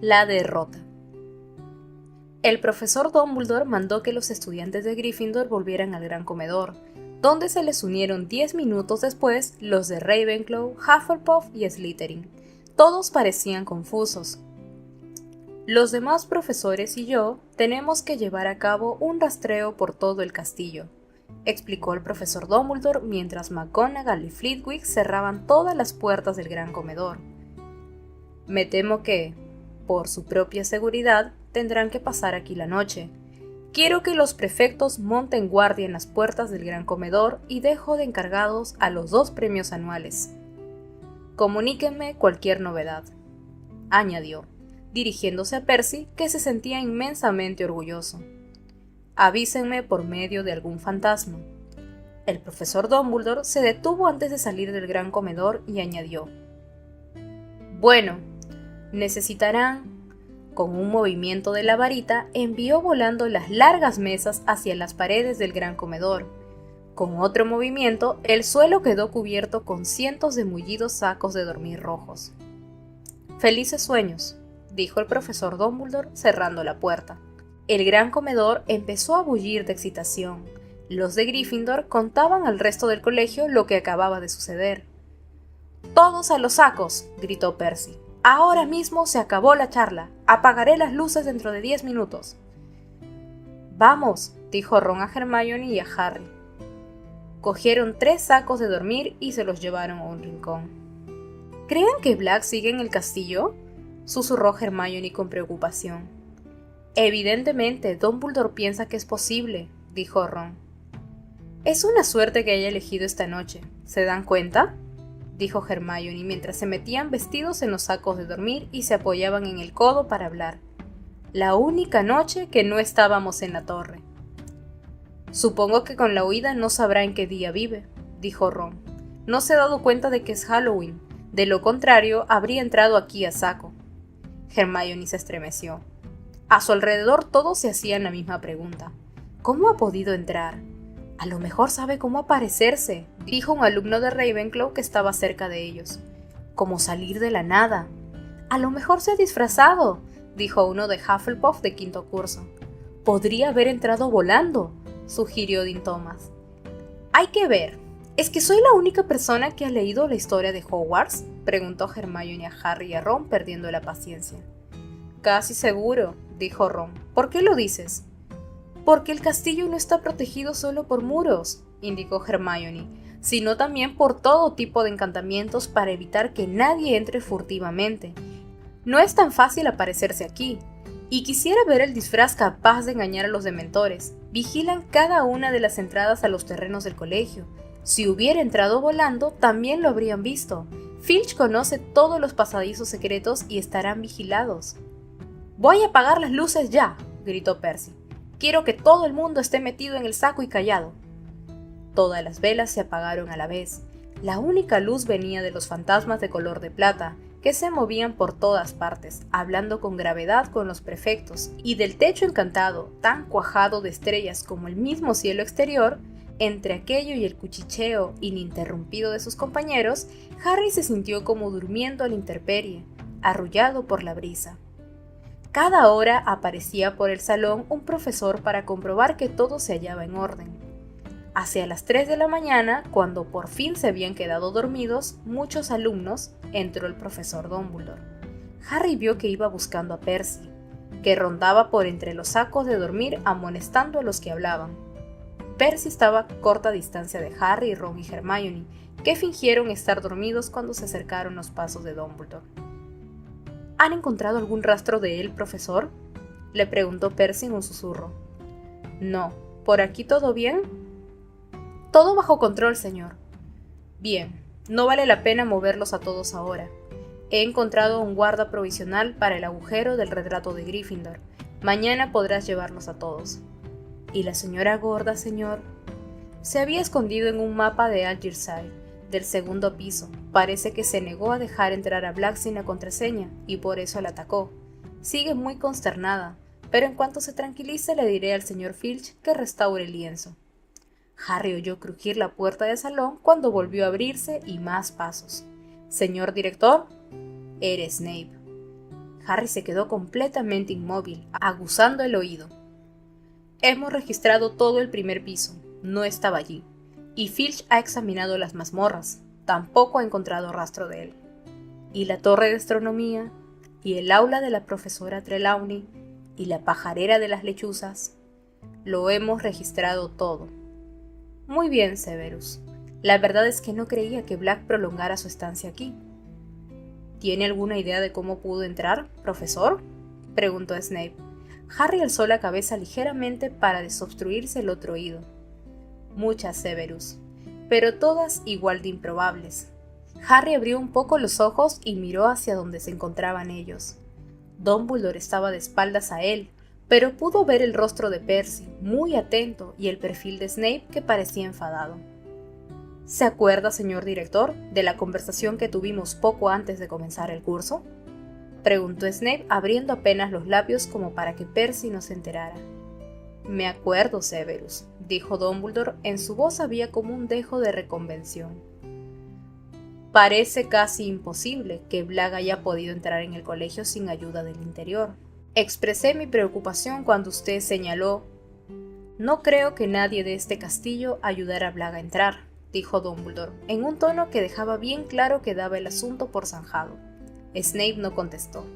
La derrota. El profesor Dumbledore mandó que los estudiantes de Gryffindor volvieran al gran comedor, donde se les unieron 10 minutos después los de Ravenclaw, Hufflepuff y Slytherin. Todos parecían confusos. Los demás profesores y yo tenemos que llevar a cabo un rastreo por todo el castillo, explicó el profesor Dumbledore mientras McGonagall y Flitwick cerraban todas las puertas del gran comedor. Me temo que, por su propia seguridad, tendrán que pasar aquí la noche. Quiero que los prefectos monten guardia en las puertas del gran comedor y dejo de encargados a los 2 premios anuales. Comuníquenme cualquier novedad, añadió, dirigiéndose a Percy, que se sentía inmensamente orgulloso. Avísenme por medio de algún fantasma. El profesor Dumbledore se detuvo antes de salir del gran comedor y añadió: Bueno, necesitarán... Con un movimiento de la varita envió volando las largas mesas hacia las paredes del gran comedor. Con otro movimiento, el suelo quedó cubierto con cientos de mullidos sacos de dormir rojos. Felices sueños, dijo el profesor Dumbledore cerrando la puerta. El gran comedor empezó a bullir de excitación. Los de Gryffindor contaban al resto del colegio lo que acababa de suceder. ¡Todos a los sacos!, gritó Percy. Ahora mismo se acabó la charla. Apagaré las luces dentro de 10 minutos. Vamos, dijo Ron a Hermione y a Harry. Cogieron 3 sacos de dormir y se los llevaron a un rincón. ¿Creen que Black sigue en el castillo?, susurró Hermione con preocupación. Evidentemente, Dumbledore piensa que es posible, dijo Ron. Es una suerte que haya elegido esta noche. ¿Se dan cuenta?, dijo Hermione mientras se metían vestidos en los sacos de dormir y se apoyaban en el codo para hablar. La única noche que no estábamos en la torre. Supongo que con la huida no sabrá en qué día vive, dijo Ron. No se ha dado cuenta de que es Halloween. De lo contrario, habría entrado aquí a saco. Hermione se estremeció. A su alrededor todos se hacían la misma pregunta. ¿Cómo ha podido entrar? A lo mejor sabe cómo aparecerse, dijo un alumno de Ravenclaw que estaba cerca de ellos. Como salir de la nada. A lo mejor se ha disfrazado, dijo uno de Hufflepuff de 5º curso. Podría haber entrado volando, sugirió Dean Thomas. Hay que ver. ¿Es que soy la única persona que ha leído la historia de Hogwarts?, preguntó Hermione a Harry y a Ron, perdiendo la paciencia. Casi seguro, dijo Ron. ¿Por qué lo dices? Porque el castillo no está protegido solo por muros, indicó Hermione, sino también por todo tipo de encantamientos para evitar que nadie entre furtivamente. No es tan fácil aparecerse aquí, y quisiera ver el disfraz capaz de engañar a los dementores. Vigilan cada una de las entradas a los terrenos del colegio. Si hubiera entrado volando, también lo habrían visto. Filch conoce todos los pasadizos secretos y estarán vigilados. «Voy a apagar las luces ya», gritó Percy. «Quiero que todo el mundo esté metido en el saco y callado». Todas las velas se apagaron a la vez. La única luz venía de los fantasmas de color de plata, que se movían por todas partes, hablando con gravedad con los prefectos, y del techo encantado, tan cuajado de estrellas como el mismo cielo exterior. Entre aquello y el cuchicheo ininterrumpido de sus compañeros, Harry se sintió como durmiendo a la intemperie, arrullado por la brisa. Cada hora aparecía por el salón un profesor para comprobar que todo se hallaba en orden. Hacia las 3 de la mañana, cuando por fin se habían quedado dormidos muchos alumnos, entró el profesor Dumbledore. Harry vio que iba buscando a Percy, que rondaba por entre los sacos de dormir amonestando a los que hablaban. Percy estaba a corta distancia de Harry, Ron y Hermione, que fingieron estar dormidos cuando se acercaron los pasos de Dumbledore. ¿Han encontrado algún rastro de él, profesor?, le preguntó Percy en un susurro. No. ¿Por aquí todo bien? Todo bajo control, señor. Bien, no vale la pena moverlos a todos ahora. He encontrado un guarda provisional para el agujero del retrato de Gryffindor. Mañana podrás llevarlos a todos. ¿Y la señora gorda, señor? Se había escondido en un mapa de Algirside, del 2º piso. Parece que se negó a dejar entrar a Black sin la contraseña, y por eso la atacó. Sigue muy consternada, pero en cuanto se tranquilice le diré al señor Filch que restaure el lienzo. Harry oyó crujir la puerta del salón cuando volvió a abrirse y más pasos. «Señor director», era Snape. Harry se quedó completamente inmóvil, aguzando el oído. Hemos registrado todo el primer piso, no estaba allí. Y Filch ha examinado las mazmorras, tampoco ha encontrado rastro de él. Y la torre de astronomía, y el aula de la profesora Trelawney, y la pajarera de las lechuzas. Lo hemos registrado todo. Muy bien, Severus. La verdad es que no creía que Black prolongara su estancia aquí. ¿Tiene alguna idea de cómo pudo entrar, profesor?, preguntó Snape. Harry alzó la cabeza ligeramente para desobstruirse el otro oído. Muchas, Severus, pero todas igual de improbables. Harry abrió un poco los ojos y miró hacia donde se encontraban ellos. Dumbledore estaba de espaldas a él, pero pudo ver el rostro de Percy, muy atento, y el perfil de Snape, que parecía enfadado. ¿Se acuerda, señor director, de la conversación que tuvimos poco antes de comenzar el curso?, preguntó Snape, abriendo apenas los labios como para que Percy no se enterara. Me acuerdo, Severus, dijo Dumbledore. En su voz había como un dejo de reconvención. Parece casi imposible que Black haya podido entrar en el colegio sin ayuda del interior. Expresé mi preocupación cuando usted señaló. No creo que nadie de este castillo ayudara a Black a entrar, dijo Dumbledore, en un tono que dejaba bien claro que daba el asunto por zanjado. Snape no contestó.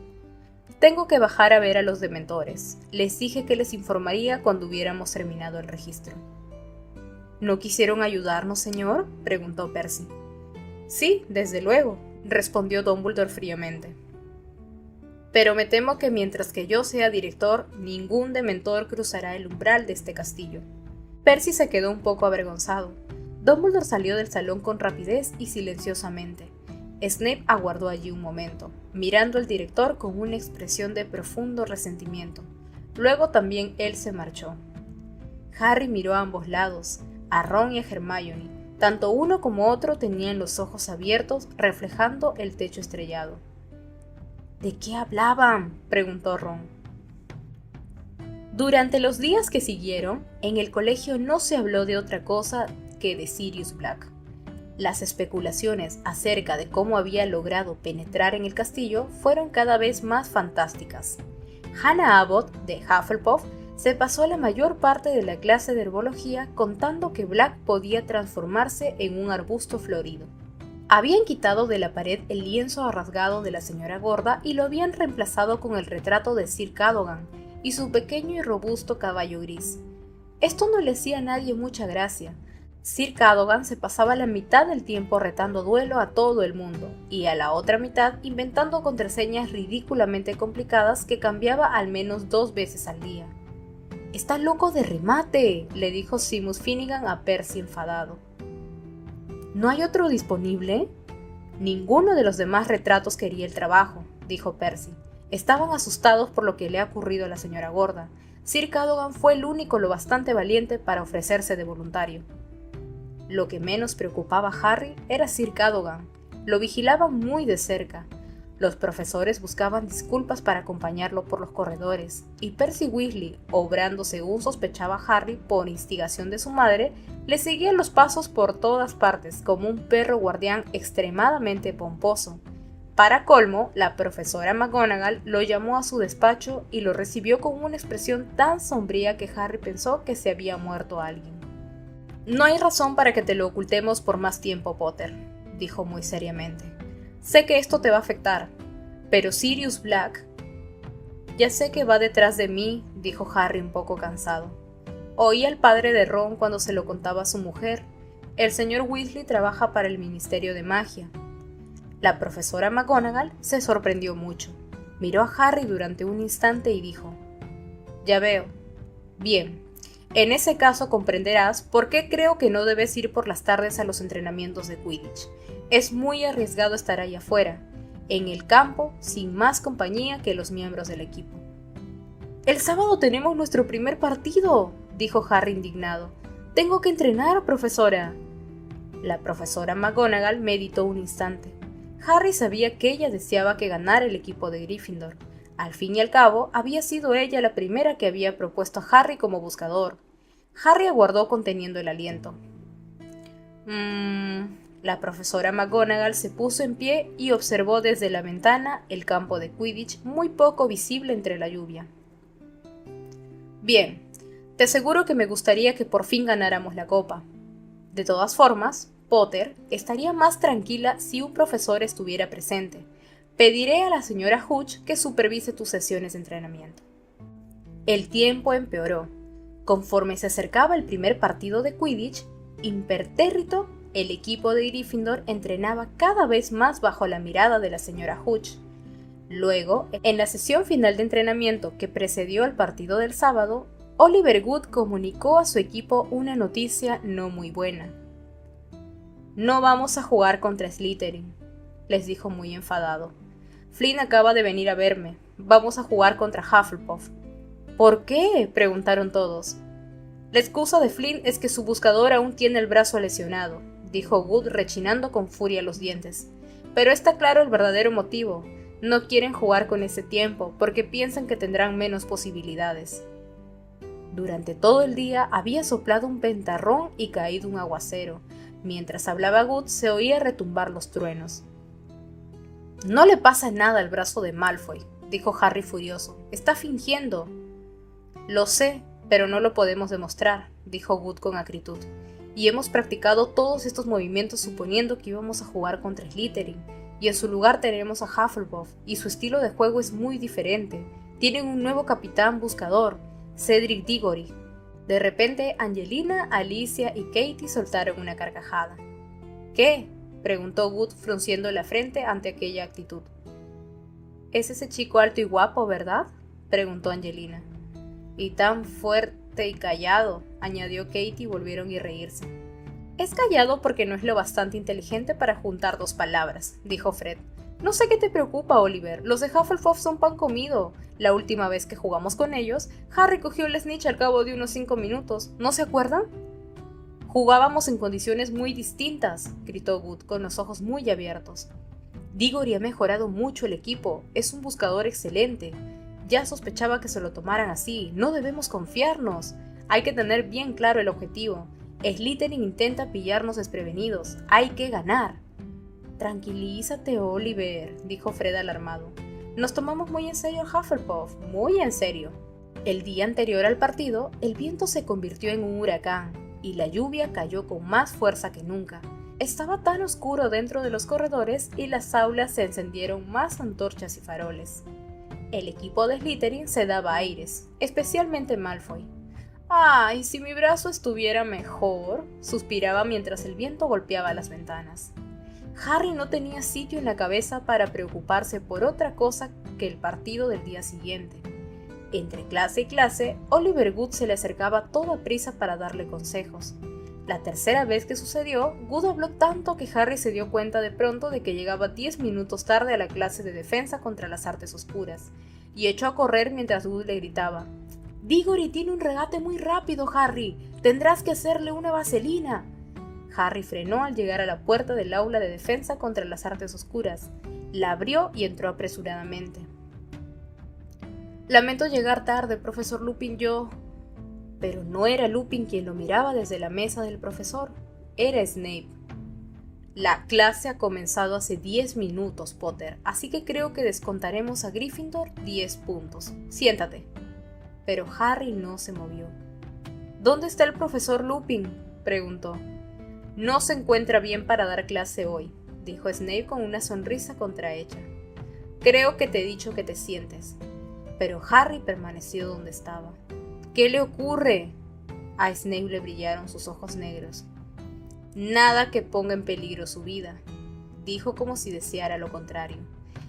Tengo que bajar a ver a los dementores. Les dije que les informaría cuando hubiéramos terminado el registro. ¿No quisieron ayudarnos, señor?, preguntó Percy. Sí, desde luego, respondió Dumbledore fríamente. Pero me temo que mientras que yo sea director, ningún dementor cruzará el umbral de este castillo. Percy se quedó un poco avergonzado. Dumbledore salió del salón con rapidez y silenciosamente. Snape aguardó allí un momento, mirando al director con una expresión de profundo resentimiento. Luego también él se marchó. Harry miró a ambos lados, a Ron y a Hermione. Tanto uno como otro tenían los ojos abiertos, reflejando el techo estrellado. ¿De qué hablaban?, preguntó Ron. Durante los días que siguieron, en el colegio no se habló de otra cosa que de Sirius Black. Las especulaciones acerca de cómo había logrado penetrar en el castillo fueron cada vez más fantásticas. Hannah Abbott, de Hufflepuff, se pasó la mayor parte de la clase de herbología contando que Black podía transformarse en un arbusto florido. Habían quitado de la pared el lienzo rasgado de la señora gorda y lo habían reemplazado con el retrato de Sir Cadogan y su pequeño y robusto caballo gris. Esto no le hacía a nadie mucha gracia. Sir Cadogan se pasaba la mitad del tiempo retando duelo a todo el mundo, y a la otra mitad inventando contraseñas ridículamente complicadas que cambiaba al menos 2 veces al día. «¡Está loco de remate!», le dijo Seamus Finnegan a Percy enfadado. «¿No hay otro disponible?». «Ninguno de los demás retratos quería el trabajo», dijo Percy. Estaban asustados por lo que le ha ocurrido a la señora gorda. Sir Cadogan fue el único lo bastante valiente para ofrecerse de voluntario. Lo que menos preocupaba a Harry era Sir Cadogan. Lo vigilaban muy de cerca. Los profesores buscaban disculpas para acompañarlo por los corredores, y Percy Weasley, obrando según sospechaba Harry por instigación de su madre, le seguía los pasos por todas partes como un perro guardián extremadamente pomposo. Para colmo, la profesora McGonagall lo llamó a su despacho y lo recibió con una expresión tan sombría que Harry pensó que se había muerto alguien. «No hay razón para que te lo ocultemos por más tiempo, Potter», dijo muy seriamente. «Sé que esto te va a afectar, pero Sirius Black...» «Ya sé que va detrás de mí», dijo Harry un poco cansado. Oí al padre de Ron cuando se lo contaba a su mujer. El señor Weasley trabaja para el Ministerio de Magia. La profesora McGonagall se sorprendió mucho. Miró a Harry durante un instante y dijo: «Ya veo. Bien. En ese caso comprenderás por qué creo que no debes ir por las tardes a los entrenamientos de Quidditch. Es muy arriesgado estar ahí afuera, en el campo, sin más compañía que los miembros del equipo». «El sábado tenemos nuestro primer partido», dijo Harry indignado. «Tengo que entrenar, profesora». La profesora McGonagall meditó un instante. Harry sabía que ella deseaba que ganara el equipo de Gryffindor. Al fin y al cabo, había sido ella la primera que había propuesto a Harry como buscador. Harry aguardó conteniendo el aliento. La profesora McGonagall se puso en pie y observó desde la ventana el campo de Quidditch muy poco visible entre la lluvia. Bien, te aseguro que me gustaría que por fin ganáramos la copa. De todas formas, Potter estaría más tranquila si un profesor estuviera presente. Pediré a la señora Hooch que supervise tus sesiones de entrenamiento. El tiempo empeoró. Conforme se acercaba el primer partido de Quidditch, impertérrito, el equipo de Gryffindor entrenaba cada vez más bajo la mirada de la señora Hooch. Luego, en la sesión final de entrenamiento que precedió al partido del sábado, Oliver Wood comunicó a su equipo una noticia no muy buena. No vamos a jugar contra Slytherin, les dijo muy enfadado. Flynn acaba de venir a verme. Vamos a jugar contra Hufflepuff. ¿Por qué?, preguntaron todos. La excusa de Flynn es que su buscador aún tiene el brazo lesionado, dijo Wood rechinando con furia los dientes. Pero está claro el verdadero motivo. No quieren jugar con ese tiempo porque piensan que tendrán menos posibilidades. Durante todo el día había soplado un ventarrón y caído un aguacero. Mientras hablaba Wood se oía retumbar los truenos. No le pasa nada al brazo de Malfoy, dijo Harry furioso. Está fingiendo. Lo sé, pero no lo podemos demostrar, dijo Wood con acritud. Y hemos practicado todos estos movimientos suponiendo que íbamos a jugar contra Slytherin, y en su lugar tenemos a Hufflepuff, y su estilo de juego es muy diferente. Tienen un nuevo capitán buscador, Cedric Diggory. De repente, Angelina, Alicia y Katie soltaron una carcajada. ¿Qué?, preguntó Wood frunciendo la frente ante aquella actitud. ¿Es ese chico alto y guapo, verdad?, preguntó Angelina. Y tan fuerte y callado, añadió Katie y volvieron a reírse. Es callado porque no es lo bastante inteligente para juntar dos palabras, dijo Fred. No sé qué te preocupa, Oliver. Los de Hufflepuff son pan comido. La última vez que jugamos con ellos, Harry cogió el snitch al cabo de unos 5 minutos. ¿No se acuerdan? Jugábamos en condiciones muy distintas, gritó Wood con los ojos muy abiertos. Diggory ha mejorado mucho el equipo. Es un buscador excelente. Ya sospechaba que se lo tomaran así. No debemos confiarnos. Hay que tener bien claro el objetivo. Slytherin intenta pillarnos desprevenidos. Hay que ganar. Tranquilízate, Oliver, dijo Fred alarmado. Nos tomamos muy en serio a Hufflepuff, muy en serio. El día anterior al partido, el viento se convirtió en un huracán y la lluvia cayó con más fuerza que nunca. Estaba tan oscuro dentro de los corredores y las aulas se encendieron más antorchas y faroles. El equipo de Slytherin se daba aires, especialmente Malfoy. «Ay, si mi brazo estuviera mejor», suspiraba mientras el viento golpeaba las ventanas. Harry no tenía sitio en la cabeza para preocuparse por otra cosa que el partido del día siguiente. Entre clase y clase, Oliver Wood se le acercaba a toda prisa para darle consejos. La tercera vez que sucedió, Wood habló tanto que Harry se dio cuenta de pronto de que llegaba 10 minutos tarde a la clase de defensa contra las artes oscuras, y echó a correr mientras Wood le gritaba: «Diggory tiene un regate muy rápido, Harry. Tendrás que hacerle una vaselina». Harry frenó al llegar a la puerta del aula de defensa contra las artes oscuras. La abrió y entró apresuradamente. «Lamento llegar tarde, profesor Lupin, yo...». Pero no era Lupin quien lo miraba desde la mesa del profesor. Era Snape. «La clase ha comenzado hace 10 minutos, Potter, así que creo que descontaremos a Gryffindor 10 puntos. Siéntate». Pero Harry no se movió. «¿Dónde está el profesor Lupin?», preguntó. «No se encuentra bien para dar clase hoy», dijo Snape con una sonrisa contrahecha. «Creo que te he dicho que te sientes». Pero Harry permaneció donde estaba. «¿Qué le ocurre?». A Snape le brillaron sus ojos negros. «Nada que ponga en peligro su vida», dijo como si deseara lo contrario.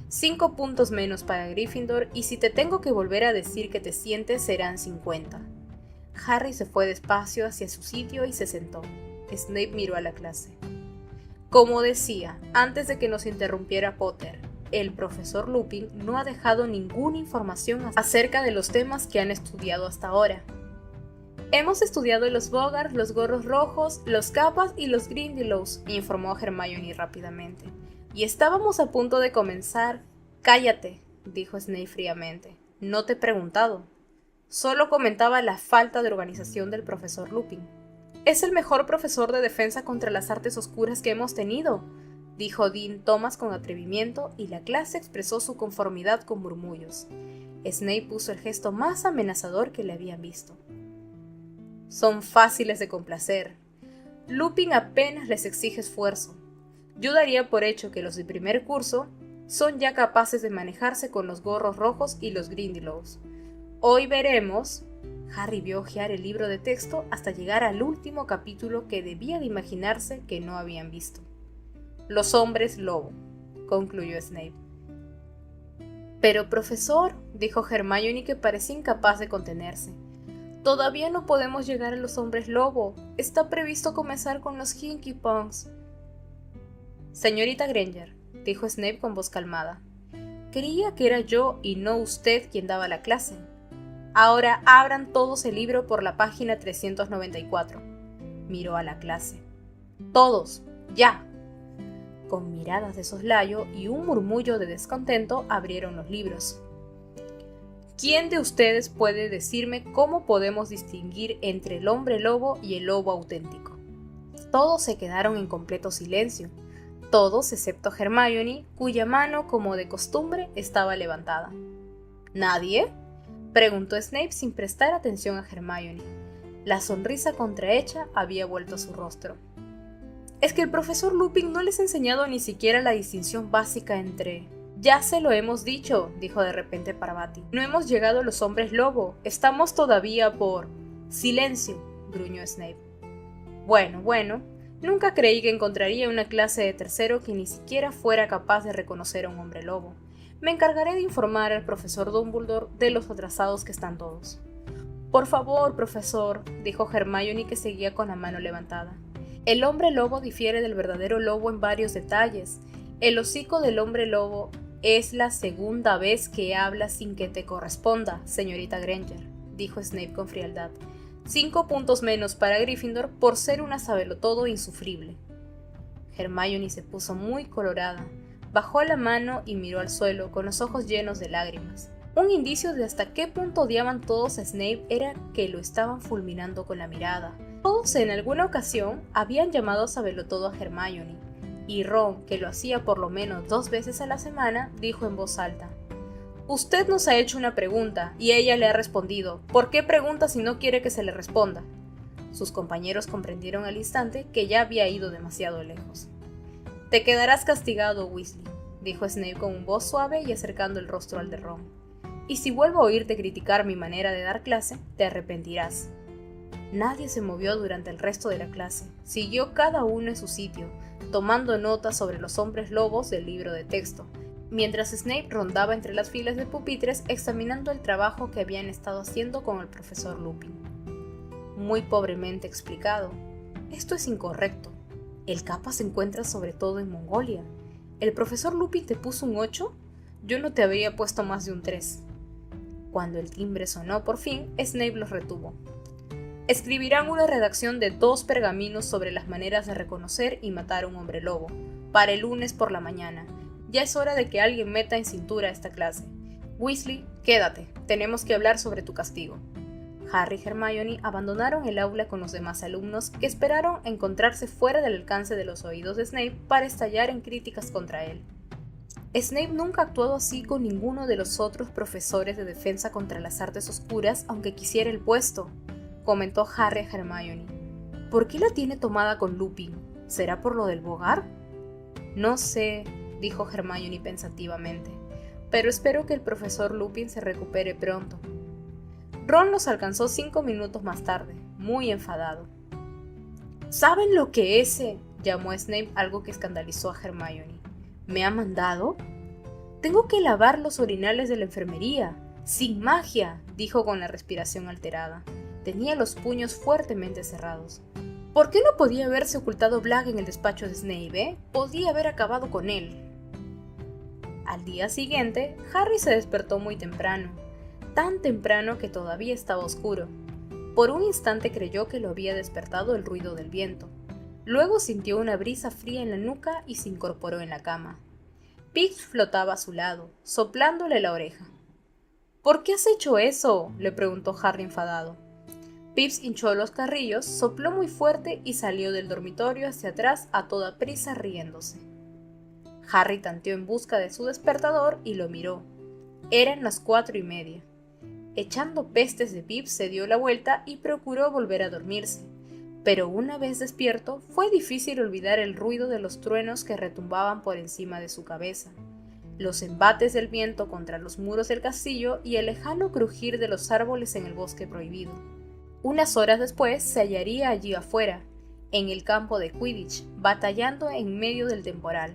5 puntos menos para Gryffindor y si te tengo que volver a decir que te sientes serán 50. Harry se fue despacio hacia su sitio y se sentó. Snape miró a la clase. «Como decía, antes de que nos interrumpiera Potter, el profesor Lupin no ha dejado ninguna información acerca de los temas que han estudiado hasta ahora. Hemos estudiado los Boggars, los Gorros Rojos, los Capas y los Grindylows», informó Hermione rápidamente. «Y estábamos a punto de comenzar». «Cállate», dijo Snape fríamente. «No te he preguntado. Solo comentaba la falta de organización del profesor Lupin». Es el mejor profesor de defensa contra las artes oscuras que hemos tenido, dijo Dean Thomas con atrevimiento, y la clase expresó su conformidad con murmullos. Snape puso el gesto más amenazador que le habían visto. Son fáciles de complacer. Lupin apenas les exige esfuerzo. Yo daría por hecho que los de primer curso son ya capaces de manejarse con los gorros rojos y los Grindylows. Hoy veremos... Harry vio hojear el libro de texto hasta llegar al último capítulo que debía de imaginarse que no habían visto. Los hombres lobo, concluyó Snape. Pero profesor, dijo Hermione, que parecía incapaz de contenerse. Todavía no podemos llegar a los hombres lobo. Está previsto comenzar con los Hinky Punks. Señorita Granger, dijo Snape con voz calmada. Creía que era yo y no usted quien daba la clase. Ahora abran todos el libro por la página 394. Miró a la clase. Todos, ya. Con miradas de soslayo y un murmullo de descontento abrieron los libros. ¿Quién de ustedes puede decirme cómo podemos distinguir entre el hombre lobo y el lobo auténtico? Todos se quedaron en completo silencio. Todos excepto Hermione, cuya mano, como de costumbre, estaba levantada. ¿Nadie?, preguntó Snape sin prestar atención a Hermione. La sonrisa contrahecha había vuelto a su rostro. Es que el profesor Lupin no les ha enseñado ni siquiera la distinción básica entre... Ya se lo hemos dicho, dijo de repente Parvati. No hemos llegado a los hombres lobo. Estamos todavía por... Silencio, gruñó Snape. Bueno. Nunca creí que encontraría una clase de tercero que ni siquiera fuera capaz de reconocer a un hombre lobo. Me encargaré de informar al profesor Dumbledore de los atrasados que están todos. Por favor, profesor, dijo Hermione, que seguía con la mano levantada. El hombre lobo difiere del verdadero lobo en varios detalles. El hocico del hombre lobo es la segunda vez que habla sin que te corresponda, señorita Granger, dijo Snape con frialdad. 5 puntos menos para Gryffindor por ser una sabelotodo insufrible. Hermione se puso muy colorada. Bajó la mano y miró al suelo con los ojos llenos de lágrimas. Un indicio de hasta qué punto odiaban todos a Snape era que lo estaban fulminando con la mirada. Todos en alguna ocasión habían llamado sabelotodo a Hermione, y Ron, que lo hacía por lo menos 2 veces a la semana, dijo en voz alta: Usted nos ha hecho una pregunta, y ella le ha respondido. ¿Por qué pregunta si no quiere que se le responda? Sus compañeros comprendieron al instante que ya había ido demasiado lejos. Te quedarás castigado, Weasley, dijo Snape con voz suave y acercando el rostro al de Ron. Y si vuelvo a oírte criticar mi manera de dar clase, te arrepentirás. Nadie se movió durante el resto de la clase. Siguió cada uno en su sitio, tomando notas sobre los hombres lobos del libro de texto, mientras Snape rondaba entre las filas de pupitres examinando el trabajo que habían estado haciendo con el profesor Lupin. Muy pobremente explicado. Esto es incorrecto. El Kappa se encuentra sobre todo en Mongolia. ¿El profesor Lupin te puso un 8? Yo no te había puesto más de un 3. Cuando el timbre sonó por fin, Snape los retuvo. Escribirán una redacción de 2 pergaminos sobre las maneras de reconocer y matar a un hombre lobo, para el lunes por la mañana. Ya es hora de que alguien meta en cintura esta clase. Weasley, quédate, tenemos que hablar sobre tu castigo. Harry y Hermione abandonaron el aula con los demás alumnos, que esperaron encontrarse fuera del alcance de los oídos de Snape para estallar en críticas contra él. Snape nunca ha actuado así con ninguno de los otros profesores de defensa contra las artes oscuras, aunque quisiera el puesto, comentó Harry a Hermione. ¿Por qué la tiene tomada con Lupin? ¿Será por lo del Bogar? No sé, dijo Hermione pensativamente, pero espero que el profesor Lupin se recupere pronto. Ron los alcanzó 5 minutos más tarde, muy enfadado. ¿Saben lo que ese? Llamó Snape, algo que escandalizó a Hermione. ¿Me ha mandado? Tengo que lavar los orinales de la enfermería. ¡Sin magia!, dijo con la respiración alterada. Tenía los puños fuertemente cerrados. ¿Por qué no podía haberse ocultado Black en el despacho de Snape, Podía haber acabado con él. Al día siguiente, Harry se despertó muy temprano. Tan temprano que todavía estaba oscuro. Por un instante creyó que lo había despertado el ruido del viento. Luego sintió una brisa fría en la nuca y se incorporó en la cama. Pix flotaba a su lado, soplándole la oreja. ¿Por qué has hecho eso?, le preguntó Harry enfadado. Pips hinchó los carrillos, sopló muy fuerte y salió del dormitorio hacia atrás a toda prisa riéndose. Harry tanteó en busca de su despertador y lo miró. Eran las 4:30. Echando pestes de Pips se dio la vuelta y procuró volver a dormirse, pero una vez despierto fue difícil olvidar el ruido de los truenos que retumbaban por encima de su cabeza, los embates del viento contra los muros del castillo y el lejano crujir de los árboles en el bosque prohibido. Unas horas después se hallaría allí afuera, en el campo de Quidditch, batallando en medio del temporal.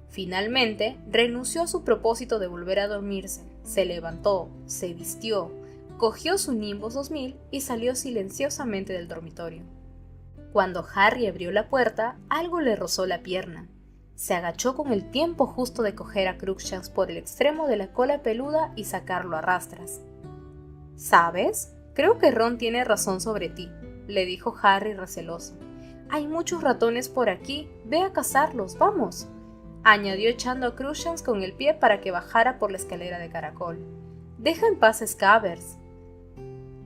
Finalmente, renunció a su propósito de volver a dormirse, se levantó, se vistió, cogió su Nimbus 2000 y salió silenciosamente del dormitorio. Cuando Harry abrió la puerta, algo le rozó la pierna. Se agachó con el tiempo justo de coger a Crookshanks por el extremo de la cola peluda y sacarlo a rastras. ¿Sabes? Creo que Ron tiene razón sobre ti, le dijo Harry receloso. Hay muchos ratones por aquí, ve a cazarlos, vamos, añadió echando a Crookshanks con el pie para que bajara por la escalera de caracol. Deja en paz a Scabbers.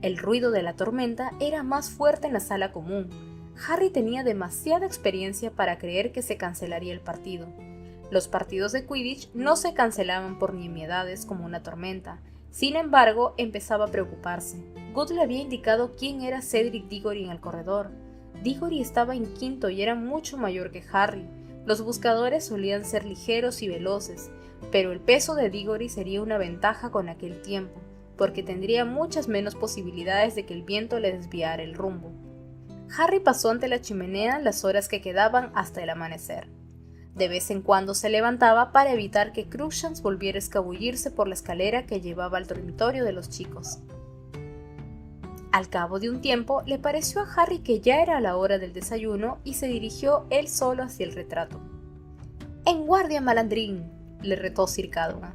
El ruido de la tormenta era más fuerte en la sala común. Harry tenía demasiada experiencia para creer que se cancelaría el partido. Los partidos de Quidditch no se cancelaban por nimiedades como una tormenta. Sin embargo, empezaba a preocuparse. Good le había indicado quién era Cedric Diggory en el corredor. Diggory estaba en quinto y era mucho mayor que Harry. Los buscadores solían ser ligeros y veloces, pero el peso de Diggory sería una ventaja con aquel tiempo, porque tendría muchas menos posibilidades de que el viento le desviara el rumbo. Harry pasó ante la chimenea las horas que quedaban hasta el amanecer. De vez en cuando se levantaba para evitar que Crookshanks volviera a escabullirse por la escalera que llevaba al dormitorio de los chicos. Al cabo de un tiempo, le pareció a Harry que ya era la hora del desayuno y se dirigió él solo hacia el retrato. «¡En guardia, malandrín!», le retó Sir Cadogan.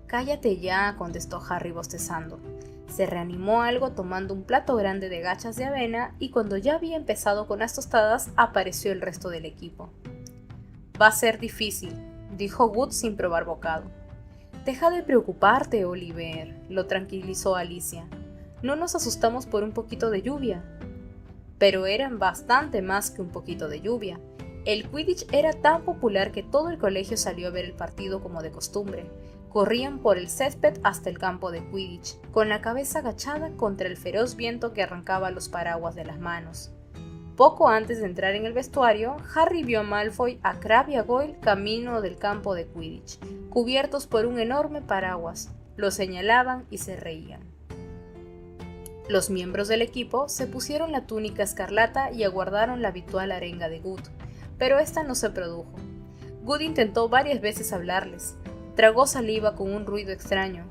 «Cállate ya», contestó Harry bostezando. Se reanimó algo tomando un plato grande de gachas de avena y cuando ya había empezado con las tostadas, apareció el resto del equipo. «Va a ser difícil», dijo Wood sin probar bocado. «Deja de preocuparte, Oliver», lo tranquilizó Alicia. «No nos asustamos por un poquito de lluvia». Pero eran bastante más que un poquito de lluvia. El Quidditch era tan popular que todo el colegio salió a ver el partido como de costumbre. Corrían por el césped hasta el campo de Quidditch, con la cabeza agachada contra el feroz viento que arrancaba los paraguas de las manos. Poco antes de entrar en el vestuario, Harry vio a Malfoy, a Crabbe y a Goyle camino del campo de Quidditch, cubiertos por un enorme paraguas. Lo señalaban y se reían. Los miembros del equipo se pusieron la túnica escarlata y aguardaron la habitual arenga de Good, pero esta no se produjo. Good intentó varias veces hablarles, tragó saliva con un ruido extraño,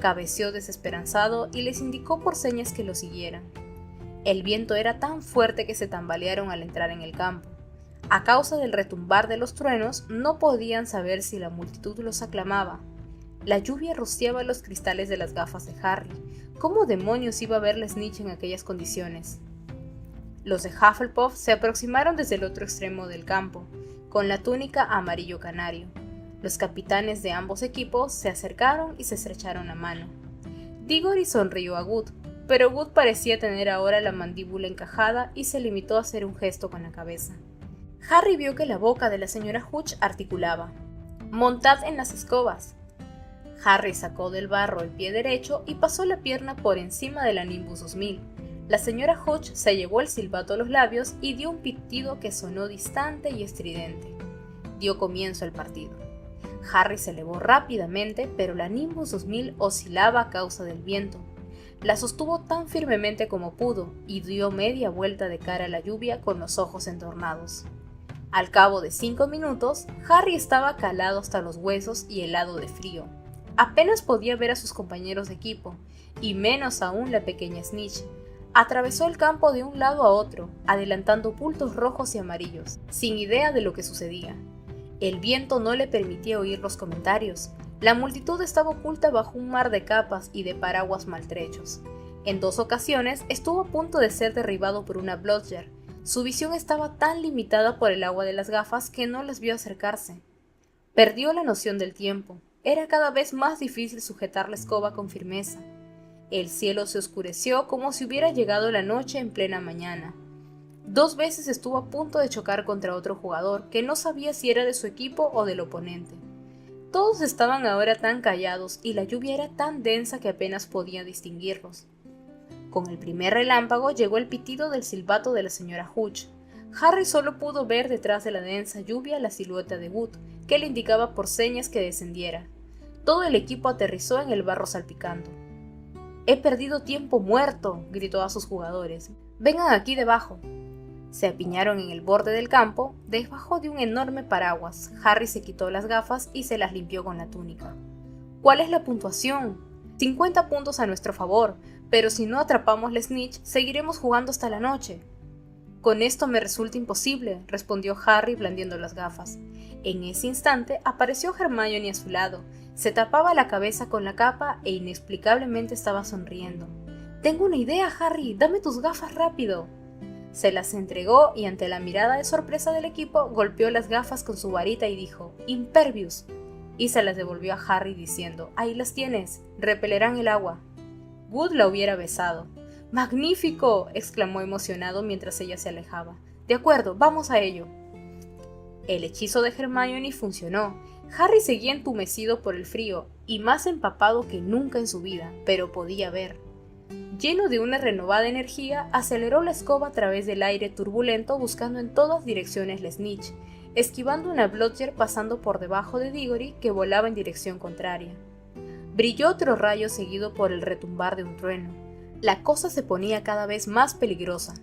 cabeceó desesperanzado y les indicó por señas que lo siguieran. El viento era tan fuerte que se tambalearon al entrar en el campo. A causa del retumbar de los truenos, no podían saber si la multitud los aclamaba. La lluvia rociaba los cristales de las gafas de Harry. ¿Cómo demonios iba a ver la Snitch en aquellas condiciones? Los de Hufflepuff se aproximaron desde el otro extremo del campo, con la túnica amarillo canario. Los capitanes de ambos equipos se acercaron y se estrecharon la mano. Diggory sonrió a Good, pero Good parecía tener ahora la mandíbula encajada y se limitó a hacer un gesto con la cabeza. Harry vio que la boca de la señora Hooch articulaba. «Montad en las escobas». Harry sacó del barro el pie derecho y pasó la pierna por encima de la Nimbus 2000. La señora Hooch se llevó el silbato a los labios y dio un pitido que sonó distante y estridente. Dio comienzo el partido. Harry se elevó rápidamente, pero la Nimbus 2000 oscilaba a causa del viento. La sostuvo tan firmemente como pudo y dio media vuelta de cara a la lluvia con los ojos entornados. Al cabo de 5 minutos, Harry estaba calado hasta los huesos y helado de frío. Apenas podía ver a sus compañeros de equipo, y menos aún la pequeña Snitch. Atravesó el campo de un lado a otro, adelantando bultos rojos y amarillos, sin idea de lo que sucedía. El viento no le permitía oír los comentarios. La multitud estaba oculta bajo un mar de capas y de paraguas maltrechos. En 2 ocasiones estuvo a punto de ser derribado por una Bludger. Su visión estaba tan limitada por el agua de las gafas que no las vio acercarse. Perdió la noción del tiempo. Era cada vez más difícil sujetar la escoba con firmeza. El cielo se oscureció como si hubiera llegado la noche en plena mañana. 2 veces estuvo a punto de chocar contra otro jugador que no sabía si era de su equipo o del oponente. Todos estaban ahora tan callados y la lluvia era tan densa que apenas podía distinguirlos. Con el primer relámpago llegó el pitido del silbato de la señora Hooch. Harry solo pudo ver detrás de la densa lluvia la silueta de Wood, que le indicaba por señas que descendiera. Todo el equipo aterrizó en el barro salpicando. «¡He perdido tiempo muerto!», gritó a sus jugadores. «¡Vengan aquí debajo!». Se apiñaron en el borde del campo, debajo de un enorme paraguas. Harry se quitó las gafas y se las limpió con la túnica. «¿Cuál es la puntuación?». «50 puntos a nuestro favor, pero si no atrapamos la snitch, seguiremos jugando hasta la noche». «Con esto me resulta imposible», respondió Harry blandiendo las gafas. En ese instante apareció Hermione a su lado. Se tapaba la cabeza con la capa e inexplicablemente estaba sonriendo. «Tengo una idea, Harry, dame tus gafas rápido». Se las entregó y ante la mirada de sorpresa del equipo, golpeó las gafas con su varita y dijo «Impervious», y se las devolvió a Harry diciendo «Ahí las tienes, repelerán el agua». Wood la hubiera besado. «¡Magnífico!», exclamó emocionado mientras ella se alejaba. «De acuerdo, vamos a ello». El hechizo de Hermione funcionó. Harry seguía entumecido por el frío y más empapado que nunca en su vida, pero podía ver. Lleno de una renovada energía, aceleró la escoba a través del aire turbulento buscando en todas direcciones la snitch, esquivando una bludger pasando por debajo de Diggory que volaba en dirección contraria. Brilló otro rayo seguido por el retumbar de un trueno. La cosa se ponía cada vez más peligrosa.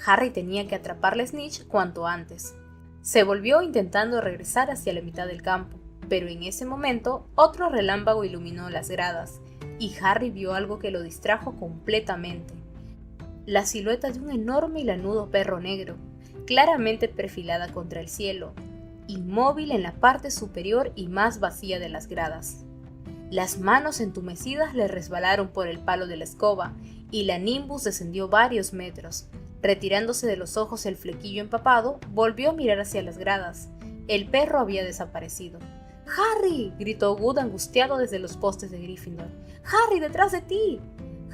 Harry tenía que atrapar la snitch cuanto antes. Se volvió intentando regresar hacia la mitad del campo, pero en ese momento otro relámpago iluminó las gradas, y Harry vio algo que lo distrajo completamente. La silueta de un enorme y lanudo perro negro, claramente perfilada contra el cielo, inmóvil en la parte superior y más vacía de las gradas. Las manos entumecidas le resbalaron por el palo de la escoba, y la Nimbus descendió varios metros. Retirándose de los ojos el flequillo empapado, volvió a mirar hacia las gradas. El perro había desaparecido. «¡Harry!», gritó Wood angustiado desde los postes de Gryffindor. «¡Harry, detrás de ti!».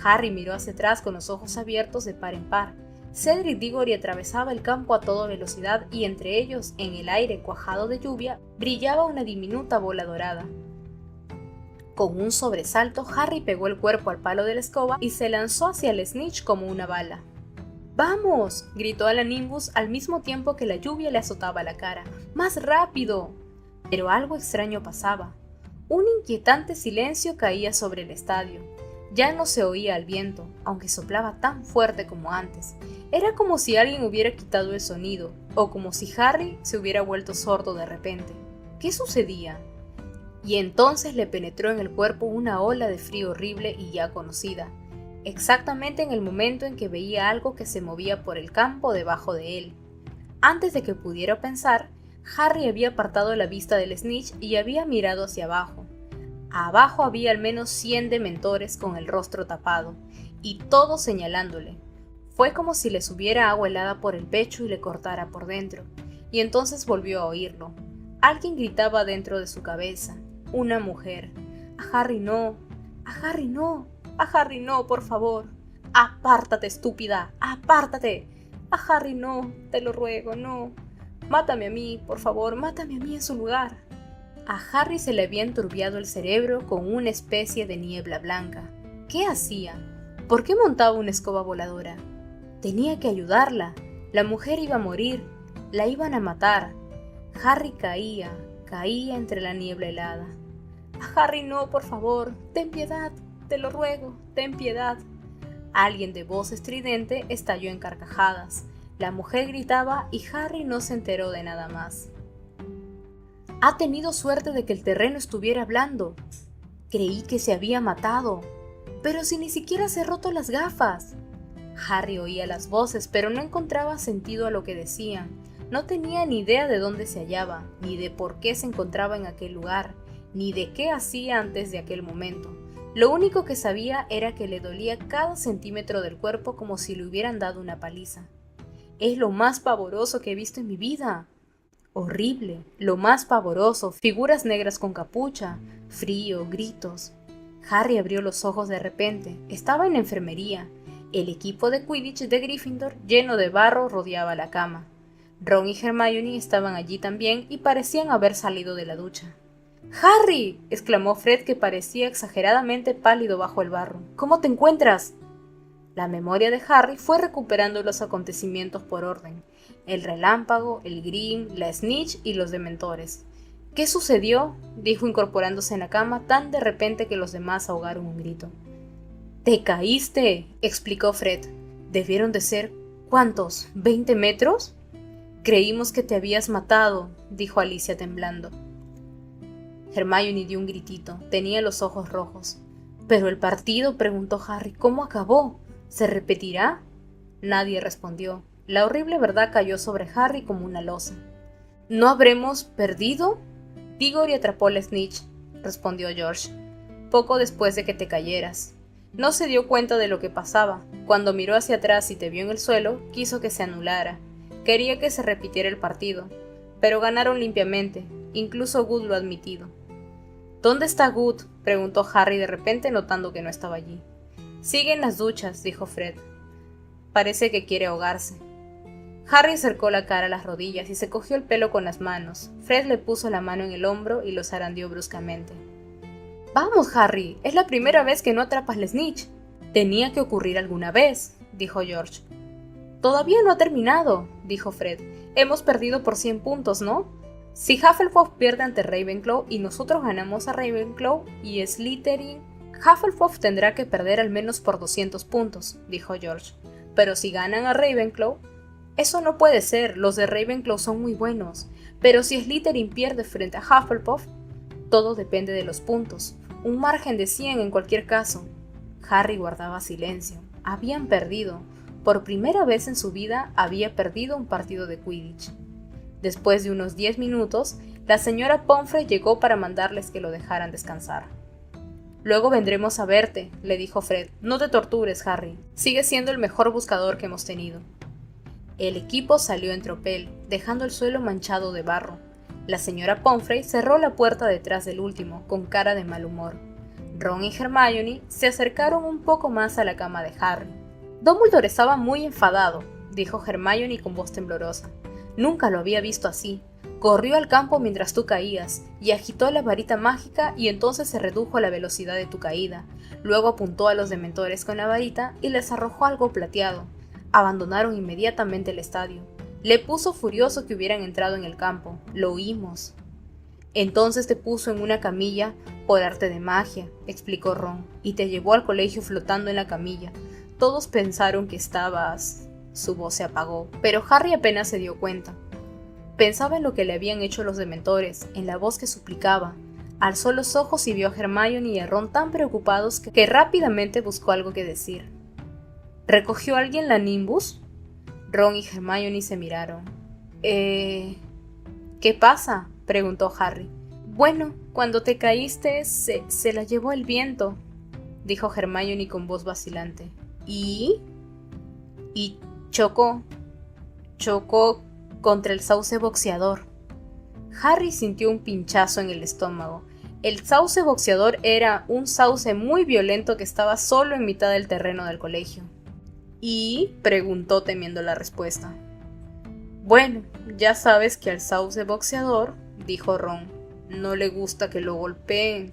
Harry miró hacia atrás con los ojos abiertos de par en par. Cedric Diggory atravesaba el campo a toda velocidad y entre ellos, en el aire cuajado de lluvia, brillaba una diminuta bola dorada. Con un sobresalto, Harry pegó el cuerpo al palo de la escoba y se lanzó hacia el snitch como una bala. «¡Vamos!», gritó a la Nimbus al mismo tiempo que la lluvia le azotaba la cara. «¡Más rápido!». Pero algo extraño pasaba. Un inquietante silencio caía sobre el estadio. Ya no se oía el viento, aunque soplaba tan fuerte como antes. Era como si alguien hubiera quitado el sonido, o como si Harry se hubiera vuelto sordo de repente. ¿Qué sucedía? Y entonces le penetró en el cuerpo una ola de frío horrible y ya conocida, exactamente en el momento en que veía algo que se movía por el campo debajo de él. Antes de que pudiera pensar, Harry había apartado la vista del snitch y había mirado hacia abajo. Abajo había al menos 100 dementores con el rostro tapado, y todos señalándole. Fue como si le subiera agua helada por el pecho y le cortara por dentro, y entonces volvió a oírlo. Alguien gritaba dentro de su cabeza. Una mujer. «¡A Harry no! ¡A Harry no! ¡A Harry no, por favor! ¡Apártate, estúpida! ¡Apártate! ¡A Harry no! Te lo ruego, no! Mátame a mí, por favor, mátame a mí en su lugar». A Harry se le había enturbiado el cerebro con una especie de niebla blanca. ¿Qué hacía? ¿Por qué montaba una escoba voladora? Tenía que ayudarla. La mujer iba a morir. La iban a matar. Harry caía entre la niebla helada. «A Harry no, por favor, ten piedad, te lo ruego, ten piedad». Alguien de voz estridente estalló en carcajadas. La mujer gritaba y Harry no se enteró de nada más. «Ha tenido suerte de que el terreno estuviera blando. Creí que se había matado. Pero si ni siquiera se ha roto las gafas». Harry oía las voces, pero no encontraba sentido a lo que decían. No tenía ni idea de dónde se hallaba, ni de por qué se encontraba en aquel lugar, ni de qué hacía antes de aquel momento. Lo único que sabía era que le dolía cada centímetro del cuerpo como si le hubieran dado una paliza. «Es lo más pavoroso que he visto en mi vida». Horrible, lo más pavoroso, figuras negras con capucha, frío, gritos. Harry abrió los ojos de repente. Estaba en la enfermería. El equipo de Quidditch de Gryffindor, lleno de barro, rodeaba la cama. Ron y Hermione estaban allí también y parecían haber salido de la ducha. ¡Harry!, exclamó Fred, que parecía exageradamente pálido bajo el barro. ¿Cómo te encuentras? La memoria de Harry fue recuperando los acontecimientos por orden. El relámpago, el Grim, la Snitch y los dementores. ¿Qué sucedió?, dijo incorporándose en la cama tan de repente que los demás ahogaron un grito. «¡Te caíste!», explicó Fred. «Debieron de ser, ¿cuántos? ¿20 metros?» «Creímos que te habías matado», dijo Alicia temblando. Hermione dio un gritito. Tenía los ojos rojos. «¿Pero el partido?», preguntó Harry. «¿Cómo acabó? ¿Se repetirá?». Nadie respondió. La horrible verdad cayó sobre Harry como una losa. «¿No habremos perdido?». «Diggory atrapó la Snitch», respondió George, «poco después de que te cayeras. No se dio cuenta de lo que pasaba. Cuando miró hacia atrás y te vio en el suelo, quiso que se anulara. Quería que se repitiera el partido. Pero ganaron limpiamente. Incluso Good lo ha admitido». «¿Dónde está Good?», preguntó Harry de repente, notando que no estaba allí. «Sigue en las duchas», dijo Fred. «Parece que quiere ahogarse». Harry acercó la cara a las rodillas y se cogió el pelo con las manos. Fred le puso la mano en el hombro y lo zarandeó bruscamente. «Vamos, Harry, es la primera vez que no atrapas la Snitch». «Tenía que ocurrir alguna vez», dijo George. «Todavía no ha terminado», dijo Fred. «Hemos perdido por 100 puntos, ¿no? Si Hufflepuff pierde ante Ravenclaw y nosotros ganamos a Ravenclaw y Slytherin, Hufflepuff tendrá que perder al menos por 200 puntos», dijo George. «Pero si ganan a Ravenclaw...». «Eso no puede ser, los de Ravenclaw son muy buenos. Pero si Slytherin pierde frente a Hufflepuff, todo depende de los puntos. Un margen de 100 en cualquier caso». Harry guardaba silencio. Habían perdido. Por primera vez en su vida había perdido un partido de Quidditch. Después de unos 10 minutos, la señora Pomfrey llegó para mandarles que lo dejaran descansar. «Luego vendremos a verte», le dijo Fred. «No te tortures, Harry. Sigues siendo el mejor buscador que hemos tenido». El equipo salió en tropel, dejando el suelo manchado de barro. La señora Pomfrey cerró la puerta detrás del último, con cara de mal humor. Ron y Hermione se acercaron un poco más a la cama de Harry. «Dumbledore estaba muy enfadado», dijo Hermione con voz temblorosa. «Nunca lo había visto así. Corrió al campo mientras tú caías, y agitó la varita mágica y entonces se redujo la velocidad de tu caída. Luego apuntó a los dementores con la varita y les arrojó algo plateado. Abandonaron inmediatamente el estadio. Le puso furioso que hubieran entrado en el campo. Lo oímos». «Entonces te puso en una camilla por arte de magia», explicó Ron, «y te llevó al colegio flotando en la camilla. Todos pensaron que estabas...». Su voz se apagó, pero Harry apenas se dio cuenta. Pensaba en lo que le habían hecho los dementores, en la voz que suplicaba. Alzó los ojos y vio a Hermione y a Ron tan preocupados que rápidamente buscó algo que decir. «¿Recogió alguien la Nimbus?». Ron y Hermione se miraron. «¿Qué pasa?», preguntó Harry. «Bueno, cuando te caíste, se la llevó el viento», dijo Hermione con voz vacilante. «¿Y?». «Y chocó contra el sauce boxeador». Harry sintió un pinchazo en el estómago. El sauce boxeador era un sauce muy violento que estaba solo en mitad del terreno del colegio. «¿Y?», preguntó temiendo la respuesta. «Bueno, ya sabes que al sauce boxeador», dijo Ron, «no le gusta que lo golpeen».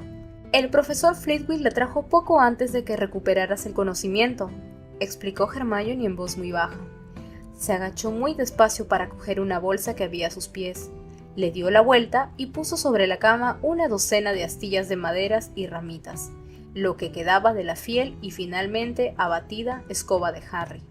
«El profesor Flitwick la trajo poco antes de que recuperaras el conocimiento», explicó Hermione en voz muy baja. Se agachó muy despacio para coger una bolsa que había a sus pies. Le dio la vuelta y puso sobre la cama una docena de astillas de maderas y ramitas, lo que quedaba de la fiel y finalmente abatida escoba de Harry.